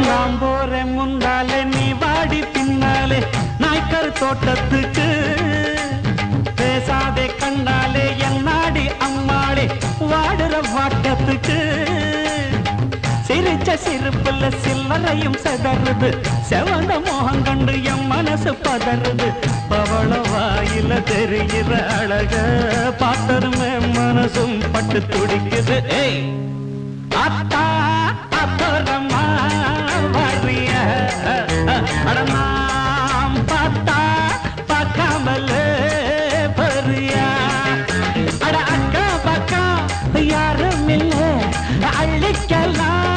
நான் போறேன் முன்னாலே நீ வாடி பின்னாலே நாய்க்கர் தோட்டத்துக்கு பேசாதே கண்ணாலே என்னாடி அம்மாளே வாடுற வாட்டத்துக்கு சிரிச்ச சிரிப்புல சில்லறையும் செதறுது செவந்த மோகம் கண்டு என் மனசு பதறுது பவள வாயில தெரிகிற அழக பார்த்ததுமே மனசும் பட்டு துடிக்குது ஏய் அத்தா அப்புறமா வரிய அடமாம் பார்த்தா பார்க்காமல பரியா அட அக்கா பக்கா யாரும் இல்லை அள்ளிக்கலாம்